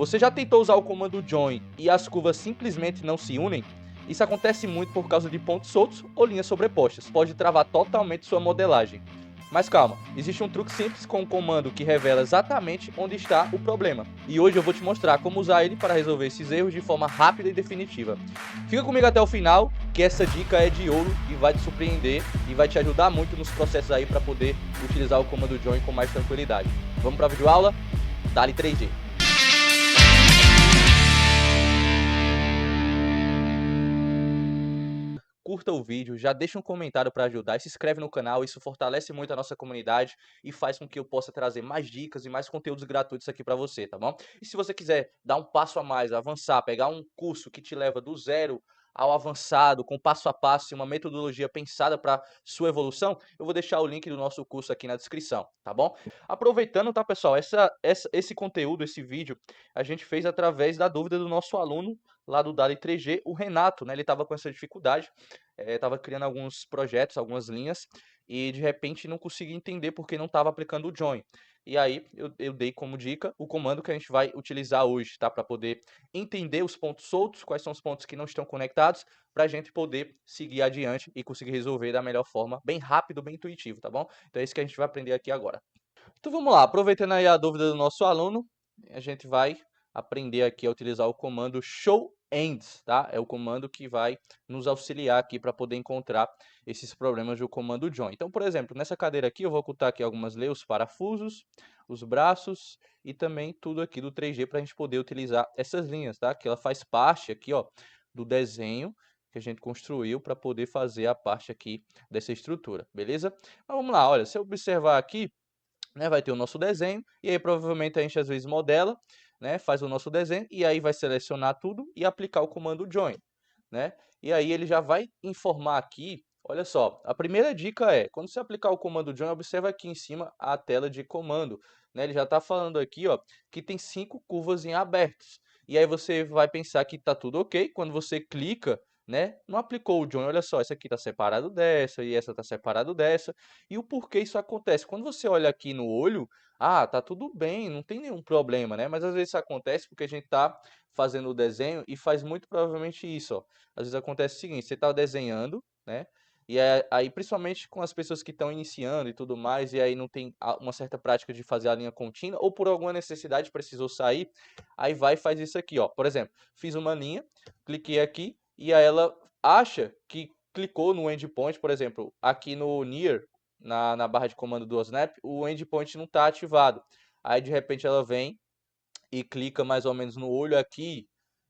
Você já tentou usar o comando join e as curvas simplesmente não se unem? Isso acontece muito por causa de pontos soltos ou linhas sobrepostas. Pode travar totalmente sua modelagem. Mas calma, existe um truque simples com um comando que revela exatamente onde está o problema. E hoje eu vou te mostrar como usar ele para resolver esses erros de forma rápida e definitiva. Fica comigo até o final, que essa dica é de ouro e vai te surpreender e vai te ajudar muito nos processos aí para poder utilizar o comando join com mais tranquilidade. Vamos para a videoaula? Dali 3G. Curta o vídeo, já deixa um comentário para ajudar e se inscreve no canal, isso fortalece muito a nossa comunidade e faz com que eu possa trazer mais dicas e mais conteúdos gratuitos aqui para você, tá bom? E se você quiser dar um passo a mais, avançar, pegar um curso que te leva do zero ao avançado, com passo a passo e uma metodologia pensada para sua evolução, eu vou deixar o link do nosso curso aqui na descrição, tá bom? Aproveitando, tá, pessoal, esse conteúdo, esse vídeo, a gente fez através da dúvida do nosso aluno lá do Dali 3G, o Renato, né? Ele estava com essa dificuldade, estava criando alguns projetos, algumas linhas, e de repente não conseguia entender porque não estava aplicando o join. E aí eu dei como dica o comando que a gente vai utilizar hoje, tá? Para poder entender os pontos soltos, quais são os pontos que não estão conectados, para a gente poder seguir adiante e conseguir resolver da melhor forma, bem rápido, bem intuitivo, tá bom? Então é isso que a gente vai aprender aqui agora. Então vamos lá, aproveitando aí a dúvida do nosso aluno, a gente vai aprender aqui a utilizar o comando show ends, tá? É o comando que vai nos auxiliar aqui para poder encontrar esses problemas do comando join. Então, por exemplo, nessa cadeira aqui eu vou ocultar aqui algumas leis, os parafusos, os braços e também tudo aqui do 3G para a gente poder utilizar essas linhas, tá? Que ela faz parte aqui, ó, do desenho que a gente construiu para poder fazer a parte aqui dessa estrutura, beleza? Mas vamos lá, olha, se eu observar aqui, né, vai ter o nosso desenho, e aí provavelmente a gente às vezes modela, né, faz o nosso desenho, e aí vai selecionar tudo e aplicar o comando join, né? E aí ele já vai informar aqui, olha só, a primeira dica é, quando você aplicar o comando join, observa aqui em cima a tela de comando, né? Ele já está falando aqui, ó, que tem 5 curvas em abertos, e aí você vai pensar que está tudo ok, quando você clica, né, não aplicou o join, olha só, essa aqui está separado dessa, e essa está separado dessa, e o porquê isso acontece? Quando você olha aqui no olho, tá tudo bem, não tem nenhum problema, né? Mas às vezes isso acontece porque a gente tá fazendo o desenho e faz muito provavelmente isso, ó. Às vezes acontece o seguinte, você tá desenhando, né? E aí, principalmente com as pessoas que estão iniciando e tudo mais, e aí não tem uma certa prática de fazer a linha contínua, ou por alguma necessidade precisou sair, aí vai e faz isso aqui, ó. Por exemplo, fiz uma linha, cliquei aqui, e aí ela acha que clicou no endpoint, por exemplo, aqui no near, na barra de comando do Snap, o endpoint não está ativado. Aí de repente ela vem e clica mais ou menos no olho aqui,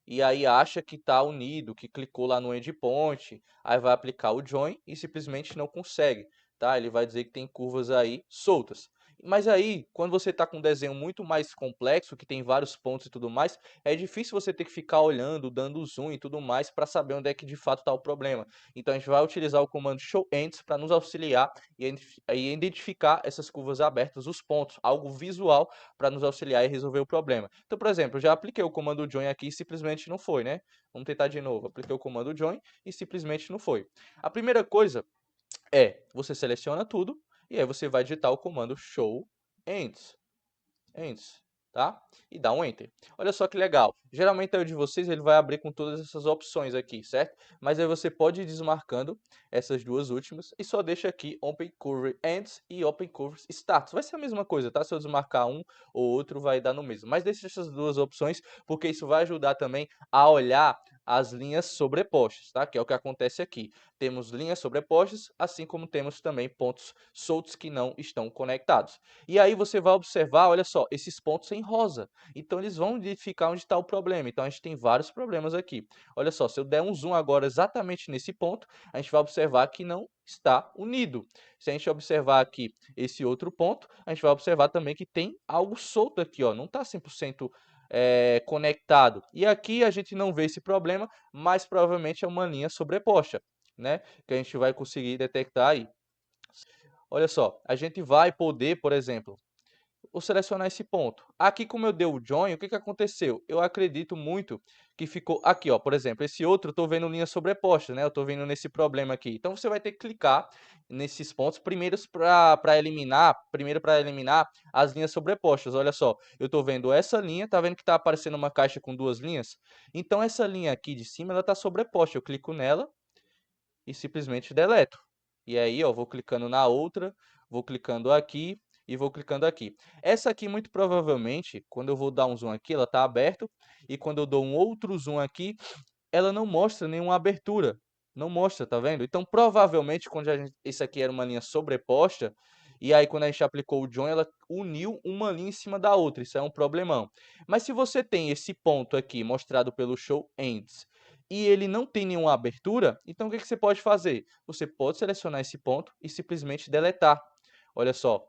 e aí acha que está unido, que clicou lá no endpoint, aí vai aplicar o join e simplesmente não consegue, tá? Ele vai dizer que tem curvas aí soltas. Mas aí, quando você está com um desenho muito mais complexo, que tem vários pontos e tudo mais, é difícil você ter que ficar olhando, dando zoom e tudo mais para saber onde é que de fato está o problema. Então a gente vai utilizar o comando showEnds para nos auxiliar e identificar essas curvas abertas, os pontos, algo visual para nos auxiliar e resolver o problema. Então, por exemplo, eu já apliquei o comando join aqui e simplesmente não foi, né? Vamos tentar de novo. Apliquei o comando join e simplesmente não foi. A primeira coisa é, você seleciona tudo e aí você vai digitar o comando show ends, tá? E dá um enter. Olha só que legal. Geralmente o de vocês ele vai abrir com todas essas opções aqui, certo? Mas aí você pode ir desmarcando essas duas últimas e só deixa aqui Open Curve Ends e Open Curve Starts. Vai ser a mesma coisa, tá? Se eu desmarcar um ou outro vai dar no mesmo. Mas deixa essas duas opções porque isso vai ajudar também a olhar as linhas sobrepostas, tá? Que é o que acontece aqui. Temos linhas sobrepostas, assim como temos também pontos soltos que não estão conectados. E aí você vai observar, olha só, esses pontos em rosa. Então eles vão identificar onde está o problema. Então a gente tem vários problemas aqui. Olha só, se eu der um zoom agora exatamente nesse ponto, a gente vai observar que não está unido. Se a gente observar aqui esse outro ponto, a gente vai observar também que tem algo solto aqui, ó, não está 100% conectado. E aqui a gente não vê esse problema, mas provavelmente é uma linha sobreposta, né? Que a gente vai conseguir detectar aí. Olha só, a gente vai poder, por exemplo, ou selecionar esse ponto. Aqui, como eu dei o join, o que que aconteceu? Eu acredito muito que ficou aqui, ó, por exemplo, esse outro eu estou vendo linhas sobrepostas, né? Eu estou vendo nesse problema aqui. Então, você vai ter que clicar nesses pontos primeiro para eliminar as linhas sobrepostas. Olha só, eu estou vendo essa linha, tá vendo que está aparecendo uma caixa com duas linhas? Então, essa linha aqui de cima, ela está sobreposta. Eu clico nela e simplesmente deleto. E aí, ó, vou clicando na outra, vou clicando aqui e vou clicando aqui. Essa aqui, muito provavelmente, quando eu vou dar um zoom aqui, ela está aberta. E quando eu dou um outro zoom aqui, ela não mostra nenhuma abertura. Não mostra, tá vendo? Então, provavelmente, quando isso aqui era uma linha sobreposta, e aí quando a gente aplicou o join, ela uniu uma linha em cima da outra. Isso é um problemão. Mas se você tem esse ponto aqui mostrado pelo show ends, e ele não tem nenhuma abertura, então o que que você pode fazer? Você pode selecionar esse ponto e simplesmente deletar. Olha só.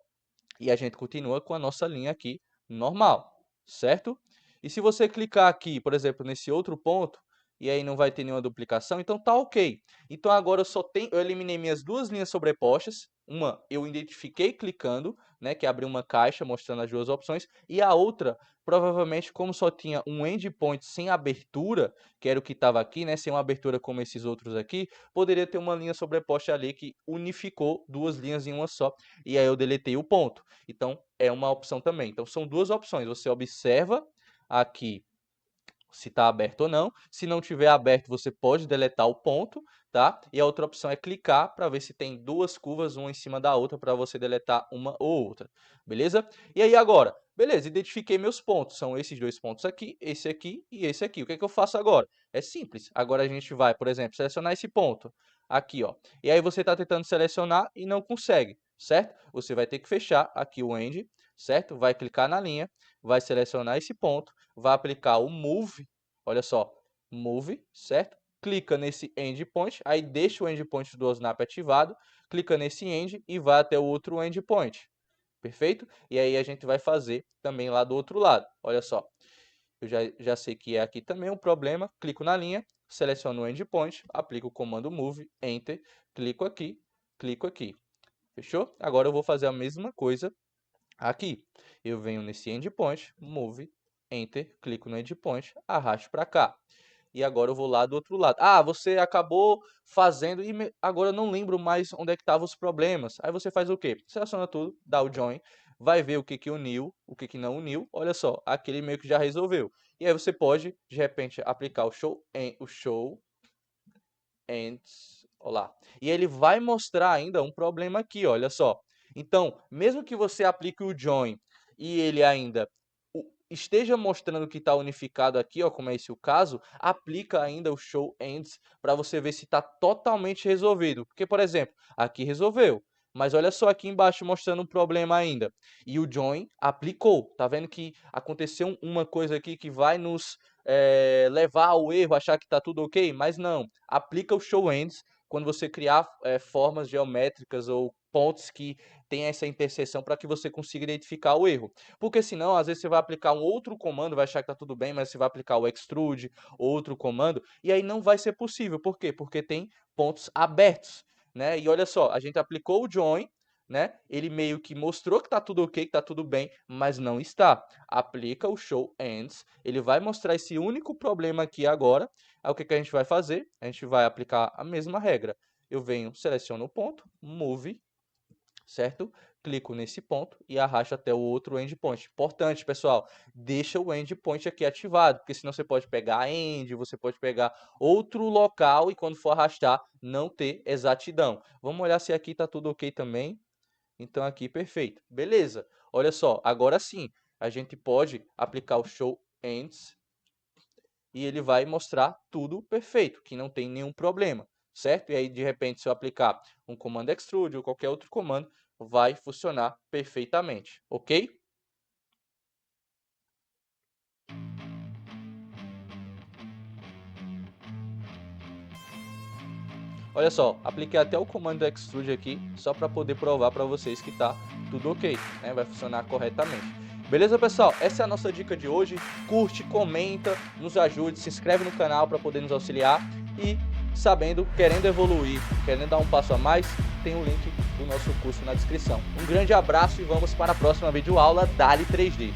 E a gente continua com a nossa linha aqui normal, certo? E se você clicar aqui, por exemplo, nesse outro ponto, e aí não vai ter nenhuma duplicação, então tá ok. Então agora eu eliminei minhas duas linhas sobrepostas. Uma eu identifiquei clicando, né, que abriu uma caixa mostrando as duas opções, e a outra, provavelmente, como só tinha um endpoint sem abertura, que era o que estava aqui, né, sem uma abertura como esses outros aqui, poderia ter uma linha sobreposta ali que unificou duas linhas em uma só, e aí eu deletei o ponto. Então, é uma opção também. Então, são duas opções. Você observa aqui se está aberto ou não. Se não tiver aberto, você pode deletar o ponto, tá? E a outra opção é clicar para ver se tem duas curvas, uma em cima da outra, para você deletar uma ou outra, beleza? E aí agora, beleza, identifiquei meus pontos, são esses dois pontos aqui e esse aqui. O que é que eu faço agora? É simples, agora a gente vai, por exemplo, selecionar esse ponto aqui, ó. E aí você está tentando selecionar e não consegue, certo? Você vai ter que fechar aqui o end, certo? Vai clicar na linha, vai selecionar esse ponto, vai aplicar o move, olha só, move, certo? Clica nesse endpoint, aí deixa o endpoint do Osnap ativado, clica nesse end e vai até o outro endpoint, perfeito? E aí a gente vai fazer também lá do outro lado, olha só. Eu já sei que é aqui também um problema, clico na linha, seleciono o endpoint, aplico o comando move, enter, clico aqui, fechou? Agora eu vou fazer a mesma coisa aqui. Eu venho nesse endpoint, move, enter, clico no endpoint, arrasto para cá. E agora eu vou lá do outro lado. Ah, você acabou fazendo e agora eu não lembro mais onde é que estavam os problemas. Aí você faz o quê? Seleciona tudo, dá o join, vai ver o que que uniu, o que que não uniu. Olha só, aquele meio que já resolveu. E aí você pode, de repente, aplicar o show ends, olha lá. E ele vai mostrar ainda um problema aqui, olha só. Então, mesmo que você aplique o join e ele ainda esteja mostrando que está unificado aqui, ó, como é esse o caso, aplica ainda o show ends para você ver se está totalmente resolvido. Porque, por exemplo, aqui resolveu, mas olha só aqui embaixo mostrando um problema ainda. E o join aplicou. Tá vendo que aconteceu uma coisa aqui que vai nos levar ao erro, achar que está tudo ok? Mas não. Aplica o show ends quando você criar formas geométricas ou pontos que tem essa interseção para que você consiga identificar o erro. Porque senão, às vezes você vai aplicar um outro comando, vai achar que está tudo bem, mas você vai aplicar o extrude, outro comando, e aí não vai ser possível. Por quê? Porque tem pontos abertos, né? E olha só, a gente aplicou o join, né? Ele meio que mostrou que está tudo ok, que está tudo bem, mas não está. Aplica o show ends, ele vai mostrar esse único problema aqui agora. Aí o que que a gente vai fazer? A gente vai aplicar a mesma regra. Eu venho, seleciono o ponto, move, certo? Clico nesse ponto e arrasto até o outro endpoint. Importante, pessoal, deixa o endpoint aqui ativado, porque senão você pode pegar end, você pode pegar outro local e quando for arrastar, não ter exatidão. Vamos olhar se aqui está tudo ok também. Então aqui, perfeito. Beleza. Olha só, agora sim, a gente pode aplicar o show ends e ele vai mostrar tudo perfeito, que não tem nenhum problema, certo? E aí, de repente, se eu aplicar um comando extrude ou qualquer outro comando, vai funcionar perfeitamente, ok? Olha só, apliquei até o comando extrude aqui, só para poder provar para vocês que está tudo ok, né? Vai funcionar corretamente. Beleza, pessoal? Essa é a nossa dica de hoje. Curte, comenta, nos ajude, se inscreve no canal para poder nos auxiliar e, querendo evoluir, querendo dar um passo a mais, tem o link do nosso curso na descrição. Um grande abraço e vamos para a próxima videoaula Dali 3D.